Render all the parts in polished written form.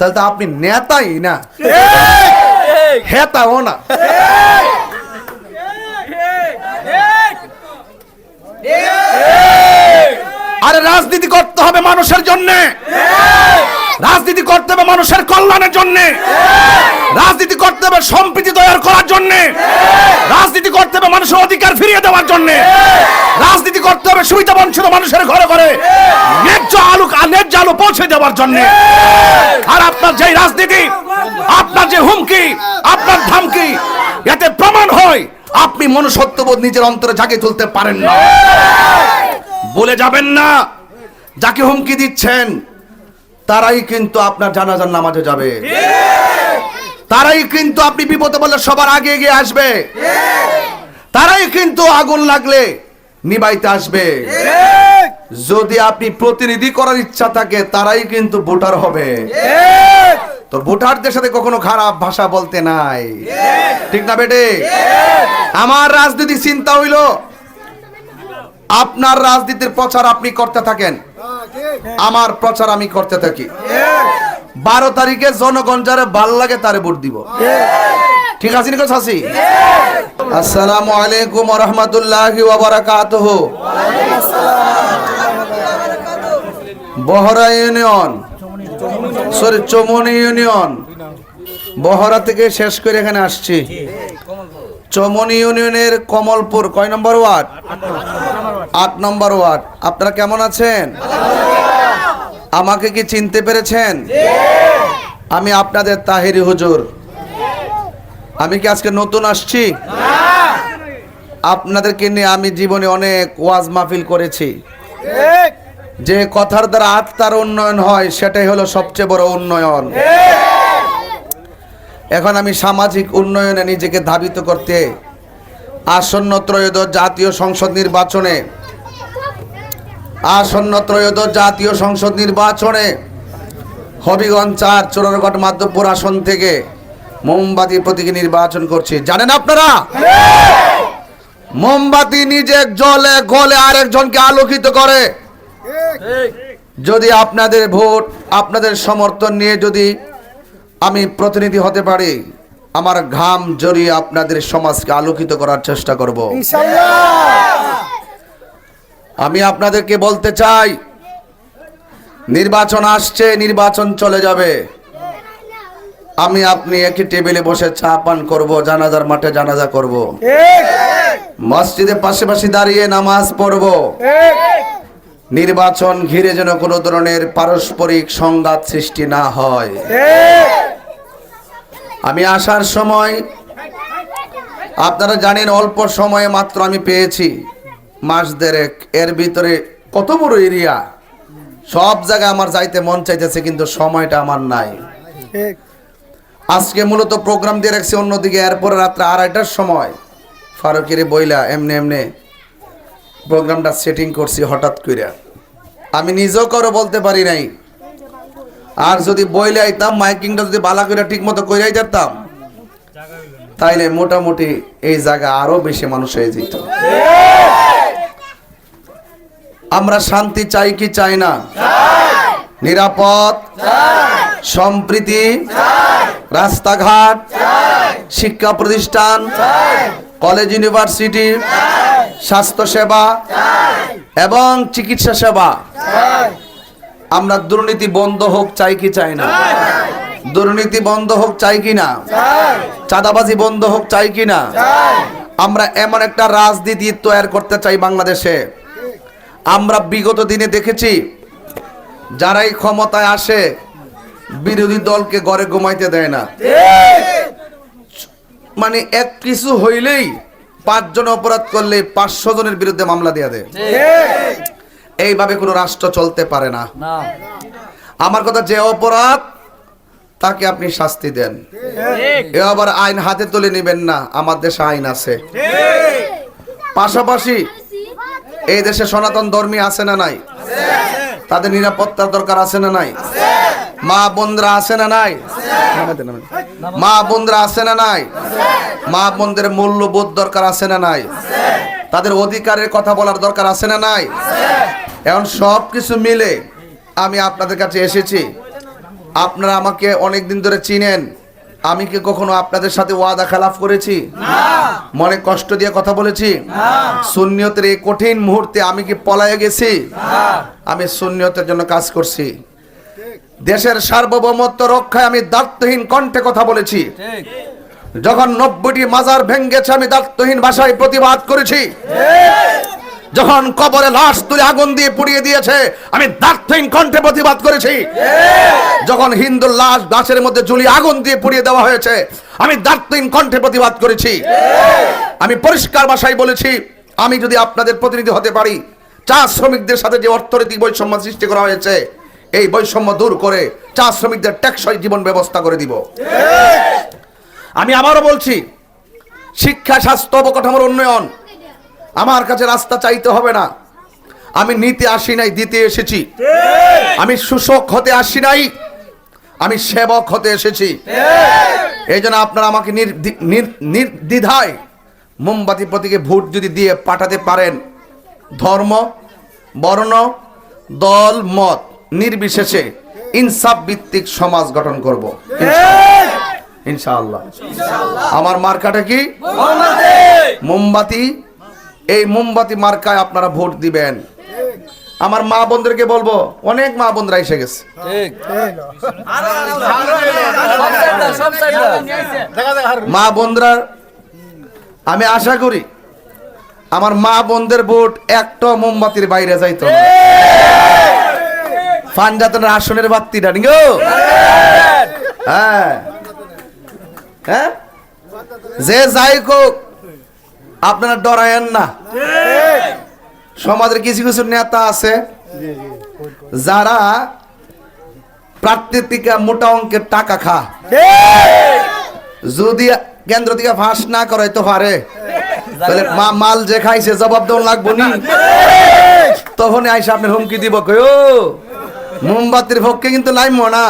তাহলে তো আপনি নেতাই না, হেতাও না। আরে রাজনীতি করতে হবে মানুষের জন্য, রাজনীতি করতে হবে মানুষের কল্যাণের জন্য, রাজনীতি করতে হবে সম্প্রীতি তৈরি করার জন্য, রাজনীতি করতে হবে মানুষের অধিকার ফিরিয়ে দেওয়ার জন্য, রাজনীতি করতে হবে সুবিধা বঞ্চিত মানুষের ঘরে ঘরে ন্যায্য আলু পৌঁছে দেওয়ার জন্য। আর আপনার যে রাজনীতি, আপনার যে হুমকি, আপনার ধামকি, এতে প্রমাণ হয় আপনি মনুষ্যত্ববোধ নিজের অন্তরে জাগিয়ে তুলতে পারেন না। বলে যাবেন না যাকে হুমকি দিচ্ছেন তারাই কিন্তু আপনার জানাজার নামাজে যাবে, তারাই কিন্তু আপনি বিপদে বললে সবার আগে এগিয়ে আসবে, তারাই কিন্তু আগুন লাগলে নিবাইতে আসবে। যদি আপনি প্রতিনিধি করার ইচ্ছা থাকে তারাই কিন্তু ভোটার হবে। তো ভোটারদের সাথে কখনো খারাপ ভাষা বলতে নাই, ঠিক না বেটে? আমার রাজনীতি চিন্তা হইল আপনার রাজনীতির প্রচার আপনি করতে থাকেন, আমার প্রচার আমি করতে থাকি। 12 তারিখে জনগণ যারে ভাল লাগে তারে ভোট দিব, ঠিক আছে নিকো চাচি? আসসালামু আলাইকুম ওয়া রাহমাতুল্লাহি ওয়া বারাকাতুহু। Bahra union, sorry Chamni union, Bahra থেকে শেষ করে এখানে আসছি। চমনি ইউনিয়নের কমলপুর কয় নম্বর ওয়ার্ড? 8 নম্বর ওয়ার্ড। আপনারা কেমন আছেন? আমাকে কি চিনতে পেরেছেন? আমি আপনাদের তাহেরি হুজুর। আমি কি আজকে নতুন আসছি? আপনাদেরকে নিয়ে আমি জীবনে অনেক ওয়াজ মাহফিল করেছি। যে কথার দ্বারা আত্মার উন্নয়ন হয় সেটাই হলো সবচেয়ে বড় উন্নয়ন। এখন আমি সামাজিক উন্নয়নে নিজেকে ধাবিত করতে আসন্ন ত্রয়োদশ জাতীয় সংসদ নির্বাচনে হবিগঞ্জ 4 চোরারঘাট মাধবপুর আসন থেকে মোমবাতি প্রতীকে নির্বাচন করছি। জানেন আপনারা মোমবাতি নিজে জ্বলে গলে আরেকজনকে আলোকিত করে। যদি আপনাদের ভোট, আপনাদের সমর্থন নিয়ে যদি আমি প্রতিনিধি হতে পারি, আমার ঘাম জড়িয়ে আপনাদের সমাজকে আলোকিত করার চেষ্টা করব ইনশাআল্লাহ। আমি আপনাদেরকে বলতে চাই, নির্বাচন আসছে, নির্বাচন চলে যাবে। আমি আপনি একই টেবিলে বসে চা পান করব, জানাজার মাঠে জানাজা করব, মসজিদে পাশাপাশি দাঁড়িয়ে নামাজ পড়ব। নির্বাচন ঘিরে যেন কোনো ধরনের পারস্পরিক সংঘাত সৃষ্টি না হয়। আমি আসার সময় আপনারা জানেন অল্প সময়ে মাত্র আমি পেয়েছি মাস দেড়েক। এর ভিতরে কত বড় এরিয়া, সব জায়গায় আমার যাইতে মন চাইতেছে কিন্তু সময়টা আমার নাই। আজকে মূলত প্রোগ্রাম দিয়ে রাখছি অন্যদিকে, এরপরে রাত্রে 2:30টার সময় ফারুকের বইলা এমনি প্রোগ্রামটা সেটিং করছি হঠাৎ করে। আমি নিজেও কারো বলতে পারি নাই। আর যদি বইলে আইতাম, মাইকিংটা যদি বালা করে ঠিক মতো করে যেতাম, তাইলে মোটামুটি এই জায়গা আরো বেশি মানুষ হয়ে যেত। আমরা শান্তি চাই কি চাই না? নিরাপদ, সম্প্রীতি, রাস্তাঘাট, শিক্ষা প্রতিষ্ঠান, কলেজ ইউনিভার্সিটি, স্বাস্থ্য সেবা এবং চিকিৎসা সেবা। আমরা দুর্নীতি বন্ধ হোক চাই কি চাই না? দুর্নীতি বন্ধ হোক চাই কি না? চাঁদাবাজি বন্ধ হোক চাই কি না? আমরা এমন একটা রাজনীতি তৈরি করতে চাই বাংলাদেশে। আমরা বিগত দিনে দেখেছি যারাই ক্ষমতায় আসে বিরোধী দলকে ঘরে ঘুমাইতে দেয় না। মানে এক কিছু হইলেই 5 জন অপরাধ করলে 500 জনের বিরুদ্ধে মামলা দিয়ে দেয়। এইভাবে কোনো রাষ্ট্র চলতে পারে না। আমার কথা, যে অপরাধ তাকে আপনি শাস্তি দেন, এ আবার আইন হাতে তুলে নেবেন না। আমার দেশে আইন আছে। পাশাপাশি এই দেশে সনাতন ধর্মী আছে না নাই? তাদের নিরাপত্তার দরকার আছে না নাই? মা বোনরা আছে না নাই? মা বোনরা আছে না নাই? মা বোনদের মূল্যবোধ দরকার আছে না নাই? তাদের অধিকারের কথা বলার দরকার আছে না নাই? এখন সব কিছু মিলে আমি আপনাদের কাছে এসেছি আপনারা আমাকে অনেক দিন ধরে চিনেন, আমি কি কখনো আপনাদের সাথে ওয়াদা খেলাফ করেছি? মনে কষ্ট দিয়ে কথা বলেছি? সুন্নিয়তের এই কঠিন মুহূর্তে আমি কি পলায়ে গেছি? আমি সুন্নিয়তের জন্য কাজ করছি। দেশের সার্বভৌমত্ব রক্ষায় আমি দায়িত্বহীন কণ্ঠে কথা বলেছি। যখন 90টি মাজার ভেঙ্গেছে আমি দায়িত্বহীন ভাষায় প্রতিবাদ করেছি। যখন কবরে লাশ তুলে আগুন দিয়ে পুড়িয়ে দিয়েছে আমি দায়িত্বহীন কণ্ঠে প্রতিবাদ করেছি। যখন হিন্দুর লাশ গাছের মধ্যে ঝুলিয়ে আগুন দিয়ে পুড়িয়ে দেওয়া হয়েছে আমি দায়িত্বহীন কণ্ঠে প্রতিবাদ করেছি। আমি পরিষ্কার ভাষায় বলেছি, আমি যদি আপনাদের প্রতিনিধি হতে পারি, চা শ্রমিকদের সাথে যে অর্থনৈতিক বৈষম্য সৃষ্টি করা হয়েছে এই বৈষম্য দূর করে চা শ্রমিকদের টেকসই জীবন ব্যবস্থা করে দিব। আমি আবারও বলছি, শিক্ষা, স্বাস্থ্য, অবকাঠামোর উন্নয়ন, আমার কাছে রাস্তা চাইতে হবে না। আমি নিতে আসি নাই, দিতে এসেছি। আমি শোষক হতে আসি নাই, আমি সেবক হতে এসেছি। এই জন্য আপনারা আমাকে নির্দ্বিধায় মোমবাতি প্রতীকে ভোট যদি দিয়ে পাঠাতে পারেন, ধর্ম, বর্ণ, দল, মত নির্বিশেষে ইনসাফ ভিত্তিক সমাজ গঠন করব ইনশাআল্লাহ। আমার মার্কাটা কি? মোমবাতি। এই মোমবাতি মার্কায় আপনারা ভোট দিবেন। আমার মা বোনদেরকে বলবো, অনেক মা বোনরা এসে গেছে, মা বোনরা, আমি আশা করি আমার মা বোনদের ভোট একটা মোমবাতির বাইরে যাইতো না। ফানজাতের আসনের বাত্তিটা নিগো, হ্যাঁ হ্যাঁ, যে যাই হোক আপনারা ডরায়েন না। সমাজের কিছু কিছু নেতা আছে যারা প্রার্থীর থেকে মোটা অঙ্কের টাকা খা, যদি কেন্দ্র থেকে ফাঁস না করাইতে পারে তাহলে মাল যে খাইছে জবাব দেওয়া লাগবো নি। তখন আইসা আপনি হুমকি দিব, কই ও মোমবাতির পক্ষে কিন্তু নাইমো না,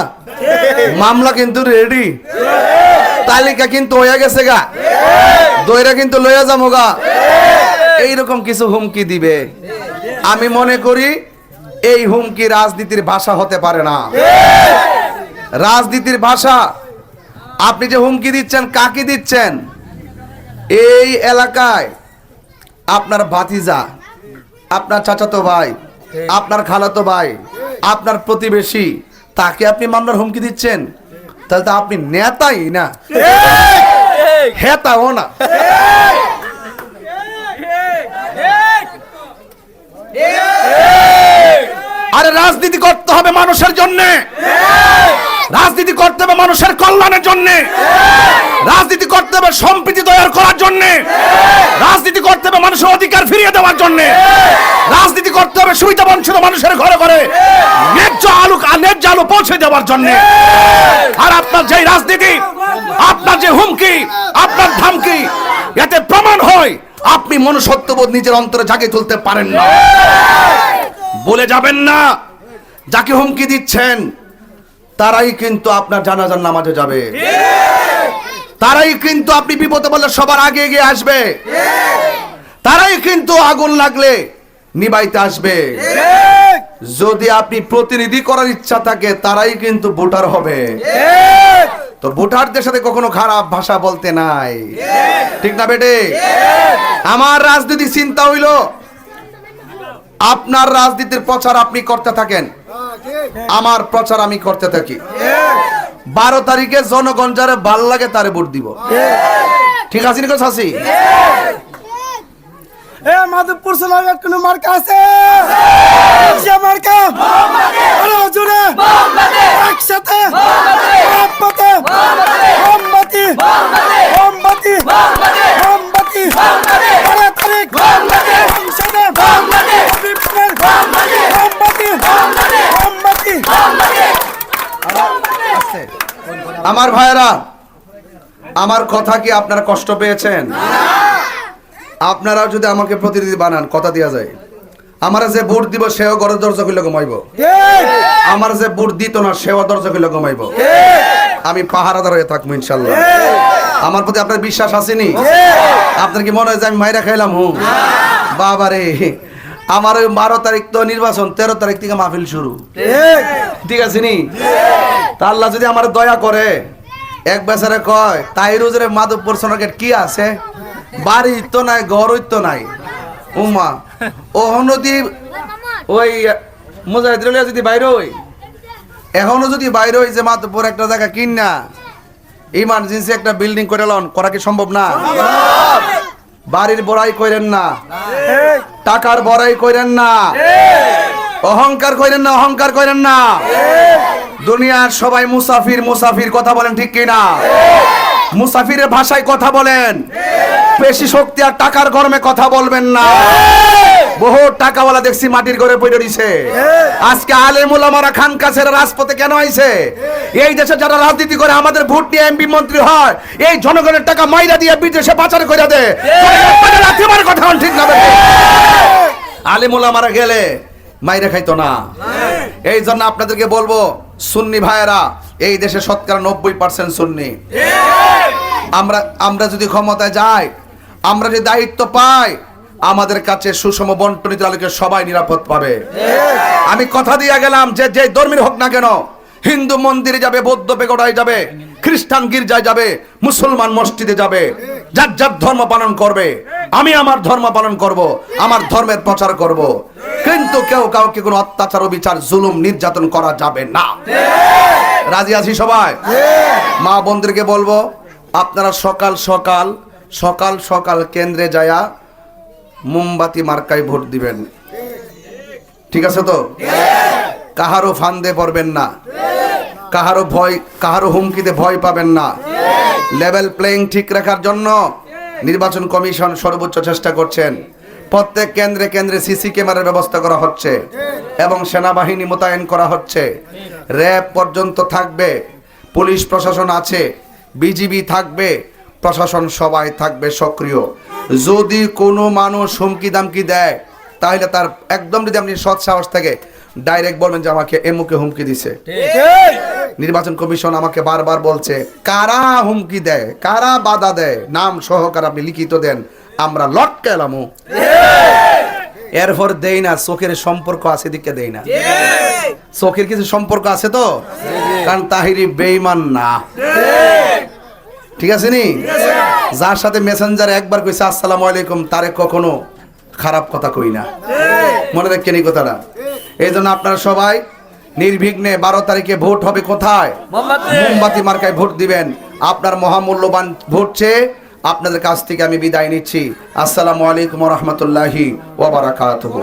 মামলা কিন্তু রেডি, তালিকা কিন্তু হয়ে গেছে গা, দইরা কিন্তু লইয়া যাবো গা, এইরকম কিছু হুমকি দিবে। আমি মনে করি এই হুমকি রাজনীতির ভাষা হতে পারে না। রাজনীতির ভাষা, আপনি যে হুমকি দিচ্ছেন কাকে দিচ্ছেন? এই এলাকায় আপনার ভাতিজা, আপনার চাচাতো ভাই, আপনার খালাতো ভাই, আপনার প্রতিবেশী, তাকে আপনি মামলার হুমকি দিচ্ছেন, তাহলে তো আপনি নেতাই না, হেতাও না। আরে রাজনীতি করতে হবে মানুষের জন্য, রাজনীতি করতে হবে মানুষের কল্যাণের জন্য, রাজনীতি করতে হবে সম্প্রীতি তৈরি করার জন্য, রাজনীতি করতে হবে মানুষের অধিকার ফিরিয়ে দেওয়ার জন্য, রাজনীতি করতে হবে সুবিধা বঞ্চিত মানুষের ঘরে ঘরে ন্যায্য আলু পৌঁছে দেওয়ার জন্য। আর আপনার যে রাজনীতি, আপনার যে হুমকি, আপনার ধামকি, এতে প্রমাণ হয় আপনি মনুষ্যত্ববোধ নিজের অন্তরে জাগিয়ে তুলতে পারেন না। বলে যাবেন না যাকে হুমকি দিচ্ছেন তারাই কিন্তু আপনার জানাজার নামাজে যাবে, তারাই কিন্তু আপনি বিপদে বললে সবার আগে এগিয়ে আসবে, তারাই কিন্তু আগুন লাগলে নিবাইতে আসবে। যদি আপনি প্রতিনিধি করার ইচ্ছা থাকে তারাই কিন্তু ভোটার হবে। তো ভোটারদের সাথে কখনো খারাপ ভাষা বলতে নাই, ঠিক না বেটে? আমার রাজনীতি চিন্তা হইল আপনার রাজনীতির প্রচার আপনি করতে থাকেন, আমার প্রচার আমি করতে থাকি। 12 তারিখে জনগণ যারে ভাল লাগে তারে ভোট দিব, ঠিক আছে নিকো চাচি? এ মাধবপুর সোনার কোন মার্কা আছে? যে মার্কা আরে জোরে একসাথে মোমবাতি মোমবাতি মোমবাতি মোমবাতি আরে তারিখ মোমবাতি সংসদে মোমবাতি মোমবাতি মোমবাতি মোমবাতি। আমার ভাইরা, আমার কথা কি আপনারা কষ্ট পেয়েছেন? আপনারা যদি আমাকে প্রতিনিধি বানান, কথা দেওয়া যায়, আমার যে ভোট দিব সেও ঘরের দরজা খুলে ঘুমাইব, আমার যে ভোট দিত না সেও দরজা খুলে ঘুমাইব। আমি পাহারাদার হয়ে থাকবো ইনশাল্লাহ। আমার প্রতি আপনার বিশ্বাস আসেনি? আপনার কি মনে হয় যে আমি মাইরা খাইলাম? হুম বাবারে, আমার 12 তারিখ তো নির্বাচন, 13 তারিখ থেকে মাহফিল শুরু, ঠিক আছে নি? তা আল্লাহ যদি আমার দয়া করে, এক বেচারে কয় তাই রোজরে মাধবপুর সোনারঘাট কি আছে, বাড়ি তো নাই, ঘর তো নাই। উমা ও যদি ওই মুজাহিদ যদি বাইরে হই, এখনো যদি বাইরে হই যে মাধবপুর একটা জায়গা কিন না, ইমার্জেন্সি একটা বিল্ডিং করে লন, করা কি সম্ভব না? বাড়ির বড়াই করেন না, টাকার বড়াই করেন না, অহংকার করেন না, অহংকার করেন না। দুনিয়ার সবাই মুসাফির, মুসাফির কথা বলেন ঠিক কিনা? মুসাফিরের ভাষায় কথা বলেন, পেশি শক্তি আর টাকার গরমে কথা বলবেন না। বহু টাকাওয়ালা দেখছি মাটির ঘরে পড়ে রইছে। আজকে আলেম ওলামারা খানকা ছেড়ে রাজপথে কেন আইছে? এই দেশে যারা রাজনীতি করে আমাদের ভোট নিয়ে এমপি মন্ত্রী হয়, এই জনগণের টাকা মাইরা দিয়ে বিদেশে পাচার করে দেয়। কথা ঠিক না? আলেম ওলামারা গেলে মাইরা খাইতো না। এই জন্য আপনাদেরকে বলবো, সুন্নি ভাইয়েরা, এই দেশে শতকরা 90% সুন্নি। আমরা যদি ক্ষমতায় যাই, আমরা যদি দায়িত্ব পাই, আমাদের কাছে সুষম বন্টনীতির আলোকে সবাই নিরাপদ পাবে। আমি কথা দিয়ে গেলাম যে যে ধর্মের হোক না কেন, হিন্দু মন্দিরে যাবে, বৌদ্ধ পেগোডায় যাবে, খ্রিস্টান গির্জায় যাবে, মুসলমান মসজিদে যাবে, যার যার ধর্ম পালন করবে। আমি আমার ধর্ম পালন করব, আমার ধর্মের প্রচার করব, কিন্তু কেউ কাউকে কোনো অত্যাচার, বিচার, জুলুম, নির্যাতন করা যাবে না। রাজি আছি সবাই? মা বোনদেরকে বলবো, আপনারা সকাল সকাল সকাল সকাল কেন্দ্রে যায়া মোমবাতি মার্কায় ভোট দিবেন, ঠিক আছে তো? কাহারও ফান্দে পড়বেন না, কাহারও হুমকিতে ভয় পাবেন না। লেভেল প্লেইং ঠিক রাখার জন্য নির্বাচন কমিশন সর্বোচ্চ চেষ্টা করছেন। প্রত্যেক কেন্দ্রে কেন্দ্রে সিসি ক্যামেরার ব্যবস্থা করা হচ্ছে এবং সেনাবাহিনী মোতায়েন করা হচ্ছে। র্যাব পর্যন্ত থাকবে, পুলিশ প্রশাসন আছে, বিজিবি থাকবে, প্রশাসন সবাই থাকবে সক্রিয়। যদি কোনো মানুষ হুমকি দামকি দেয়, তাহলে তার একদম, যদি আপনি সৎ সাহস থেকে ডাইরেক্ট বলবেন যে আমাকে এমুকে হুমকি দিছে। নির্বাচন কমিশন আমাকে বারবার বলছে, কারা হুমকি দেয়, কারা বাধা দেয়, নাম সহকারে আপনি লিখিত দেন, আমরা লটকালামু। এরপর দেই না, চোখের সম্পর্ক আছে দিকে দেই না। চোখের কিছু সম্পর্ক আছে তো, কারণ তাহিরি বেঈমান না, ঠিক আছে নি? যার সাথে মেসেঞ্জারে একবার কইছে আসসালামু আলাইকুম, তারে কখনো খারাপ কথা কই না। মনে রাখেন এই কথাটা। এই জন্য আপনারা সবাই নির্বিঘ্নে 12 তারিখে ভোট হবে কোথায়? মোমবাতি মার্কায় ভোট দিবেন। আপনার মহামূল্যবান ভোট চেয়ে আপনাদের কাছ থেকে আমি বিদায় নিচ্ছি। আসসালামু আলাইকুম ওয়া রাহমাতুল্লাহি ওয়া বারাকাতুহু।